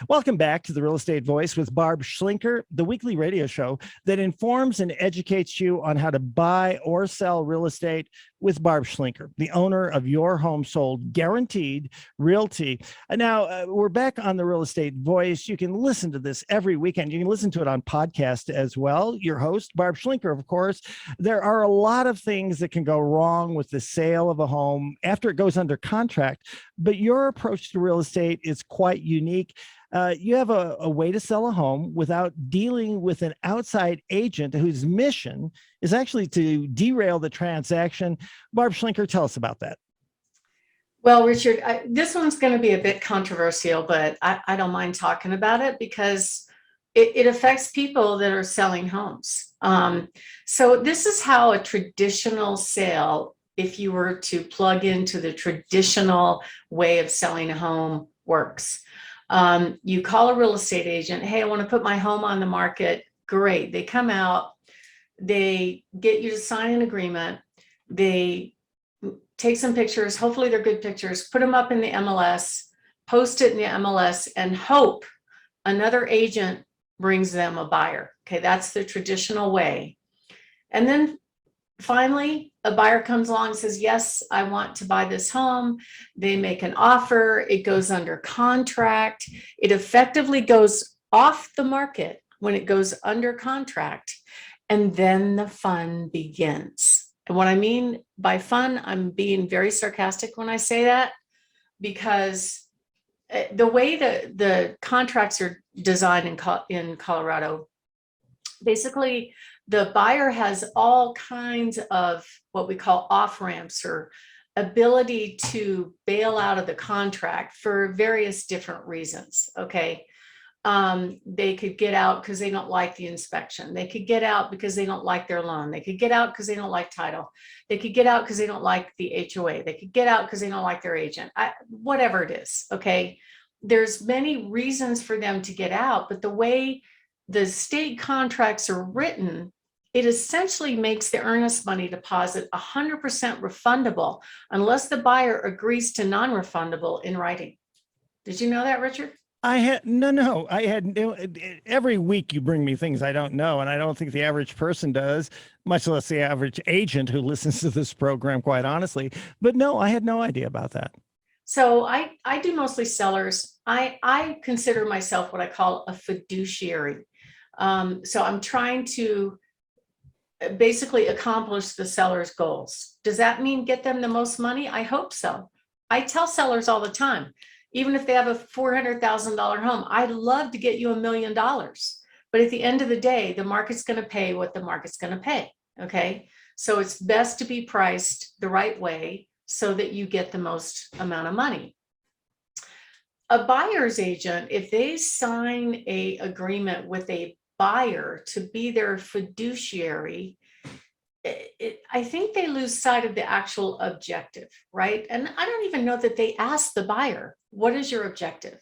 Welcome back to the Real Estate Voice with Barb Schlinker, the weekly radio show that informs and educates you on how to buy or sell real estate with Barb Schlinker, the owner of Your Home Sold Guaranteed Realty. And now we're back on the Real Estate Voice. You can listen to this every weekend. You can listen to it on podcast as well. Your host, Barb Schlinker, of course. There are a lot of things that can go wrong with the sale of a home after it goes under contract, but your approach to real estate is quite unique. You have a way to sell a home without dealing with an outside agent whose mission is actually to derail the transaction. Barb Schlinker, tell us about that. Well, Richard, this one's going to be a bit controversial, but I don't mind talking about it because it affects people that are selling homes. So this is how a traditional sale, if you were to plug into the traditional way of selling a home, works. You call a real estate agent, hey, I want to put my home on the market. Great. They come out, they get you to sign an agreement. They take some pictures. Hopefully they're good pictures, put them up in the MLS, post it in the MLS, and hope another agent brings them a buyer. Okay. That's the traditional way. And then finally, a buyer comes along and says, yes, I want to buy this home. They make an offer. It goes under contract. It effectively goes off the market when it goes under contract. And then the fun begins. And what I mean by fun, I'm being very sarcastic when I say that, because the way the contracts are designed in Colorado, basically, the buyer has all kinds of what we call off-ramps or ability to bail out of the contract for various different reasons. Okay. They could get out because they don't like the inspection. They could get out because they don't like their loan. They could get out because they don't like title. They could get out because they don't like the HOA. They could get out because they don't like their agent. Whatever it is. Okay. There's many reasons for them to get out, but the way the state contracts are written, it essentially makes the earnest money deposit 100% refundable unless the buyer agrees to non-refundable in writing. Did you know that, Richard? I had every week you bring me things I don't know, and I don't think the average person does, much less the average agent who listens to this program, quite honestly. But no, I had no idea about that. So I do mostly sellers. I consider myself what I call a fiduciary. So I'm trying to basically accomplish the seller's goals. Does that mean get them the most money? I hope so. I tell sellers all the time, even if they have a $400,000 home, I'd love to get you $1 million. But at the end of the day, the market's going to pay what the market's going to pay. Okay. So it's best to be priced the right way so that you get the most amount of money. A buyer's agent, if they sign an agreement with a buyer to be their fiduciary, I think they lose sight of the actual objective, right? And I don't even know that they ask the buyer, what is your objective?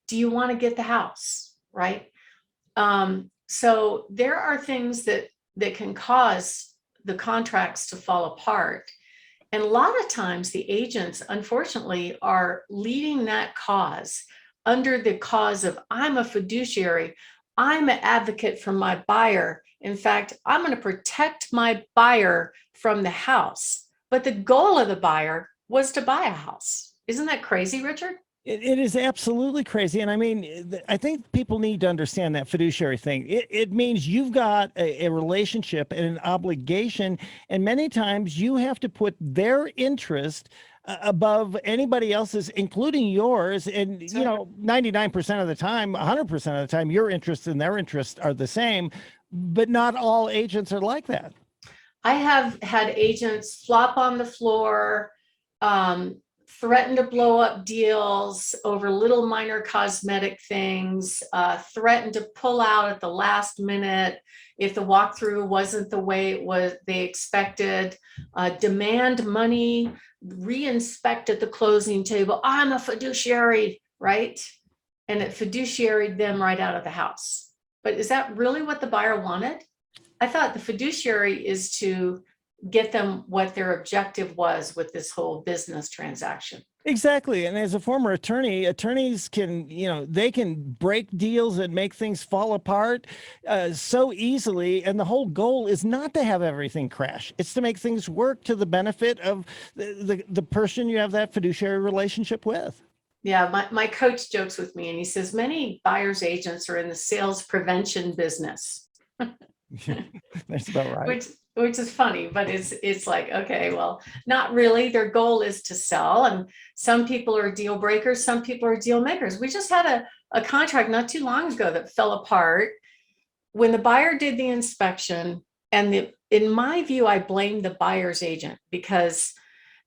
Do you want to get the house, right? So there are things that can cause the contracts to fall apart. And a lot of times the agents, unfortunately, are leading that cause under the cause of, I'm a fiduciary, I'm an advocate for my buyer. In fact, I'm going to protect my buyer from the house. But the goal of the buyer was to buy a house. Isn't that crazy, Richard? It is absolutely crazy. And I mean, I think people need to understand that fiduciary thing. It means you've got a relationship and an obligation. And many times you have to put their interest above anybody else's, including yours. And, you know, 99% of the time, 100% of the time, your interests and their interests are the same, but not all agents are like that. I have had agents flop on the floor, threaten to blow up deals over little minor cosmetic things, threaten to pull out at the last minute if the walkthrough wasn't the way it was they expected, demand money, re-inspect at the closing table. I'm a fiduciary, right? And it fiduciaried them right out of the house. But is that really what the buyer wanted? I thought the fiduciary is to get them what their objective was with this whole business transaction. Exactly. And as a former attorney, attorneys can, they can break deals and make things fall apart so easily. And the whole goal is not to have everything crash. It's to make things work to the benefit of the person you have that fiduciary relationship with. Yeah, my coach jokes with me and he says, many buyer's agents are in the sales prevention business. That's about right. Which is funny, but it's like, okay, well, not really. Their goal is to sell. And some people are deal breakers, some people are deal makers. We just had a contract not too long ago that fell apart when the buyer did the inspection. And in my view, I blame the buyer's agent, because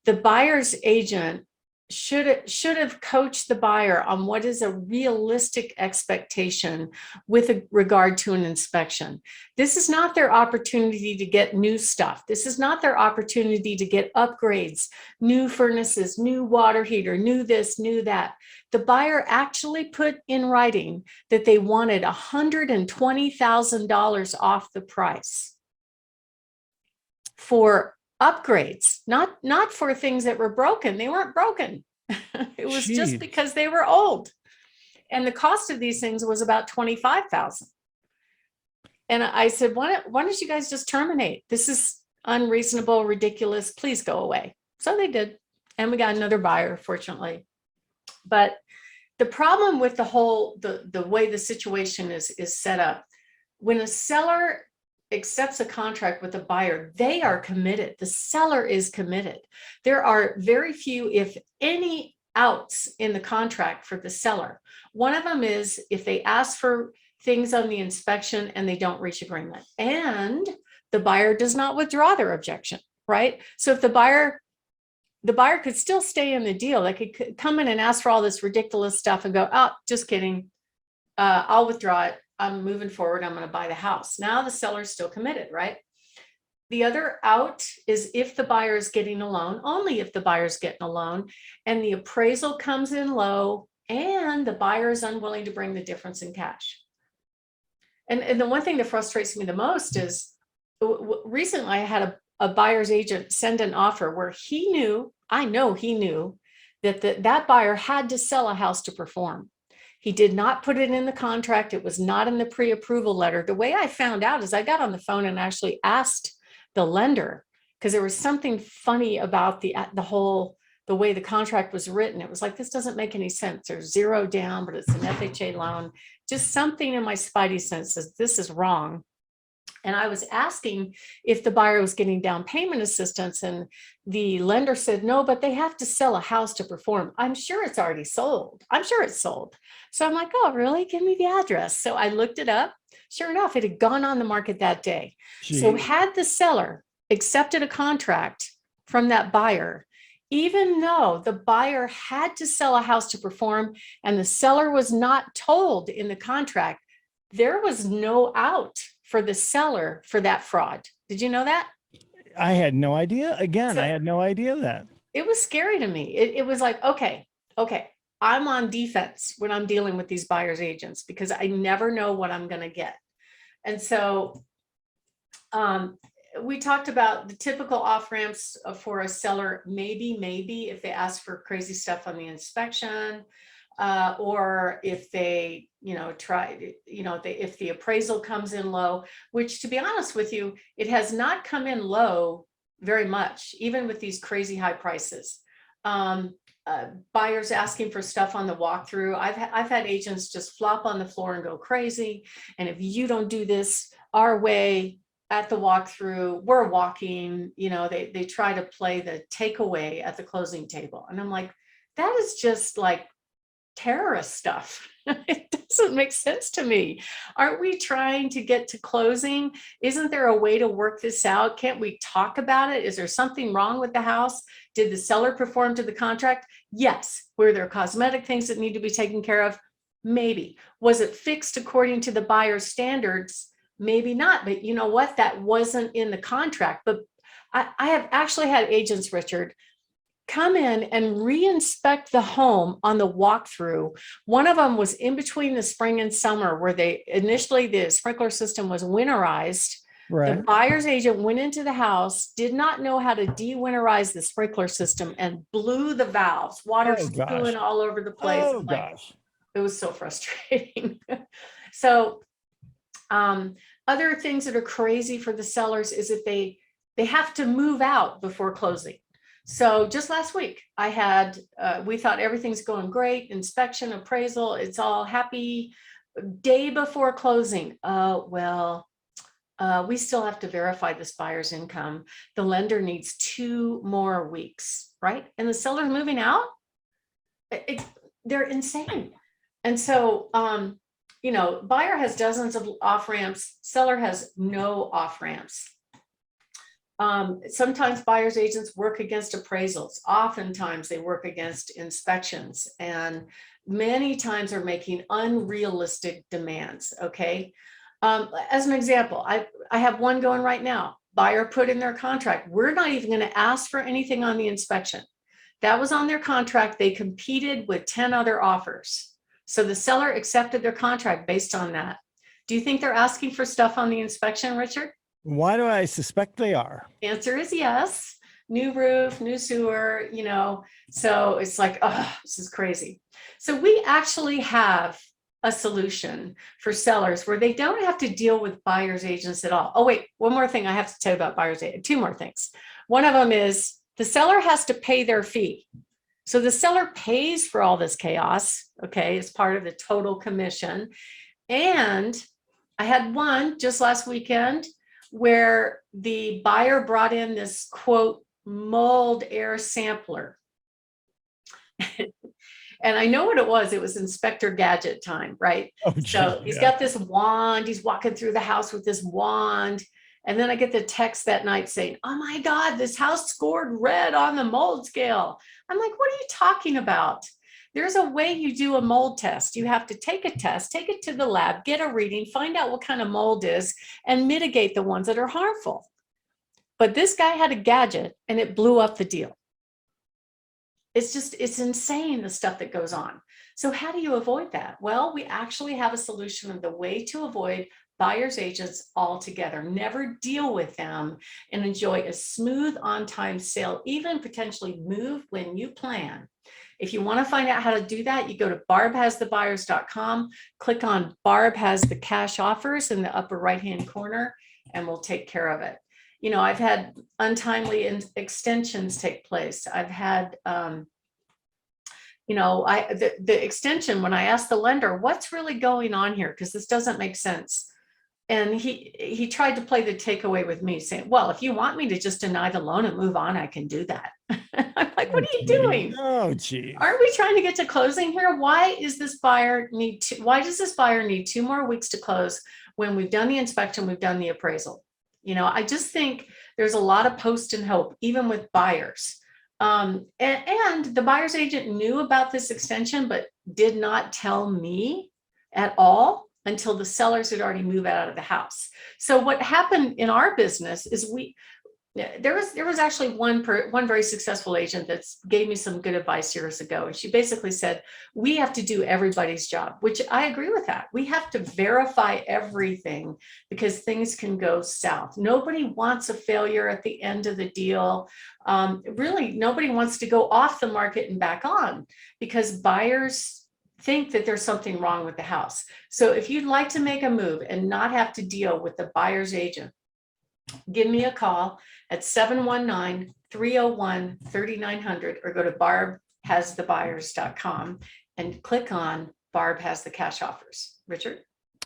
the buyer's agent should have coached the buyer on what is a realistic expectation with regard to an inspection. This is not their opportunity to get new stuff. This is not their opportunity to get upgrades, new furnaces, new water heater, new this, new that. The buyer actually put in writing that they wanted $120,000 off the price for upgrades, not for things that were broken. They weren't broken. It was just because they were old. And the cost of these things was about $25,000. And I said, why don't you guys just terminate? This is unreasonable, ridiculous. Please go away. So they did. And we got another buyer, fortunately. But the problem with the way the situation is set up, when a seller accepts a contract with a buyer, they are committed. The seller is committed. There are very few, if any, outs in the contract for the seller. One of them is if they ask for things on the inspection and they don't reach agreement, and the buyer does not withdraw their objection, right? So if the buyer could still stay in the deal, they could come in and ask for all this ridiculous stuff and go, oh, just kidding. I'll withdraw it. I'm moving forward. I'm going to buy the house. Now the seller's still committed, right? The other out is if the buyer is getting a loan, only if the buyer's getting a loan and the appraisal comes in low and the buyer is unwilling to bring the difference in cash. And the one thing that frustrates me the most is recently I had a buyer's agent send an offer where I know he knew that that buyer had to sell a house to perform. He did not put it in the contract. It was not in the pre-approval letter. The way I found out is I got on the phone and actually asked the lender, because there was something funny about the way the contract was written. It was like, this doesn't make any sense. There's zero down, but it's an FHA loan. Just something in my spidey sense says this is wrong. And I was asking if the buyer was getting down payment assistance, and the lender said, no, but they have to sell a house to perform. I'm sure it's already sold. I'm sure it's sold. So I'm like, oh, really? Give me the address. So I looked it up. Sure enough, it had gone on the market that day. Jeez. So had the seller accepted a contract from that buyer, even though the buyer had to sell a house to perform and the seller was not told in the contract, there was no out for the seller for that fraud. Did you know that? I had no idea. Again, I had no idea that. It was scary to me. It was like, okay, I'm on defense when I'm dealing with these buyer's agents because I never know what I'm going to get. And so we talked about the typical off ramps for a seller, maybe if they ask for crazy stuff on the inspection, or if they, if the appraisal comes in low, which, to be honest with you, it has not come in low very much, even with these crazy high prices. Buyers asking for stuff on the walkthrough. I've had agents just flop on the floor and go crazy. And if you don't do this our way at the walkthrough, we're walking, they try to play the takeaway at the closing table. And I'm like, that is just like terrorist stuff. It doesn't make sense to me. Aren't we trying to get to closing? Isn't there a way to work this out? Can't we talk about it? Is there something wrong with the house? Did the seller perform to the contract? Yes. Were there cosmetic things that need to be taken care of? Maybe. Was it fixed according to the buyer's standards? Maybe not. But you know what? That wasn't in the contract. But I have actually had agents, Richard, come in and re-inspect the home on the walkthrough. One of them was in between the spring and summer, where the sprinkler system was winterized Right. The buyer's agent went into the house, did not know how to de-winterize the sprinkler system, and blew the valves. Water Oh, spewing gosh. all over the place. Oh, I'm like, gosh. it was so frustrating. So other things that are crazy for the sellers is if they have to move out before closing. So just last week, I had, we thought everything's going great, inspection, appraisal, it's all happy. Day before closing, we still have to verify this buyer's income. The lender needs 2 more weeks, right? And the seller's moving out. They're insane. And so, buyer has dozens of off ramps, seller has no off ramps. Sometimes buyer's agents work against appraisals. Oftentimes they work against inspections, and many times are making unrealistic demands. Okay. As an example, I have one going right now. Buyer put in their contract, we're not even going to ask for anything on the inspection. That was on their contract. They competed with 10 other offers. So the seller accepted their contract based on that. Do you think they're asking for stuff on the inspection, Richard? Why do I suspect they are? Answer is yes. New roof, new sewer, so it's like, oh, this is crazy. So we actually have a solution for sellers where they don't have to deal with buyer's agents at all. Oh, wait, one more thing I have to tell you about buyer's agent. 2 more things. One of them is the seller has to pay their fee. So the seller pays for all this chaos, okay, as part of the total commission. And I had one just last weekend where the buyer brought in this, quote, mold air sampler. And I know what it was. It was Inspector Gadget time, right? Oh, geez, so he's got this wand. He's walking through the house with this wand. And then I get the text that night saying, oh my God, this house scored red on the mold scale. I'm like, what are you talking about? There's a way you do a mold test. You have to take a test, take it to the lab, get a reading, find out what kind of mold is, and mitigate the ones that are harmful. But this guy had a gadget and it blew up the deal. It's insane, the stuff that goes on. So how do you avoid that? Well, we actually have a solution of the way to avoid buyer's agents altogether. Never deal with them and enjoy a smooth on-time sale, even potentially move when you plan. If you want to find out how to do that, you go to barbhasthebuyers.com, click on Barb has the cash offers in the upper right-hand corner, and we'll take care of it. I've had untimely extensions take place. I've had, the extension, when I asked the lender, what's really going on here? Because this doesn't make sense. And he tried to play the takeaway with me, saying, well, if you want me to just deny the loan and move on, I can do that. I'm like, what are you doing? Oh, geez. Aren't we trying to get to closing here? Why does this buyer need 2 more weeks to close when we've done the inspection, we've done the appraisal? I just think there's a lot of post and hope, even with buyers. And the buyer's agent knew about this extension, but did not tell me at all until the sellers had already moved out of the house. So what happened in our business is there was actually one very successful agent that gave me some good advice years ago. And she basically said, we have to do everybody's job, which I agree with that. We have to verify everything because things can go south. Nobody wants a failure at the end of the deal. Really, nobody wants to go off the market and back on because buyers think that there's something wrong with the house. So if you'd like to make a move and not have to deal with the buyer's agent, give me a call at 719-301-3900 or go to barbhasthebuyers.com and click on Barb has the cash offers. Richard?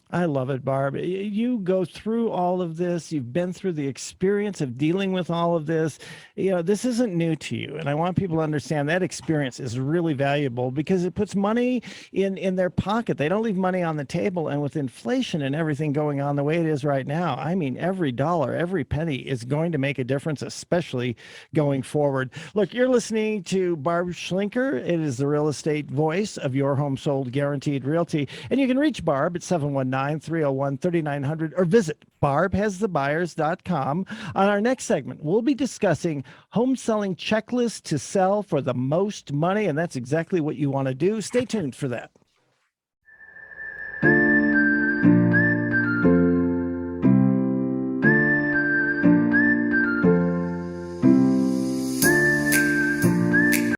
I love it, Barb. You go through all of this. You've been through the experience of dealing with all of this. This isn't new to you. And I want people to understand that experience is really valuable because it puts money in their pocket. They don't leave money on the table. And with inflation and everything going on the way it is right now, I mean, every dollar, every penny is going to make a difference, especially going forward. Look, you're listening to Barb Schlinker. It is the real estate voice of Your Home Sold Guaranteed Realty. And you can reach Barb at 719-301-3900 or visit barbhasthebuyers.com. On our next segment, we'll be discussing home selling checklists to sell for the most money, and that's exactly what you want to do. Stay tuned for that.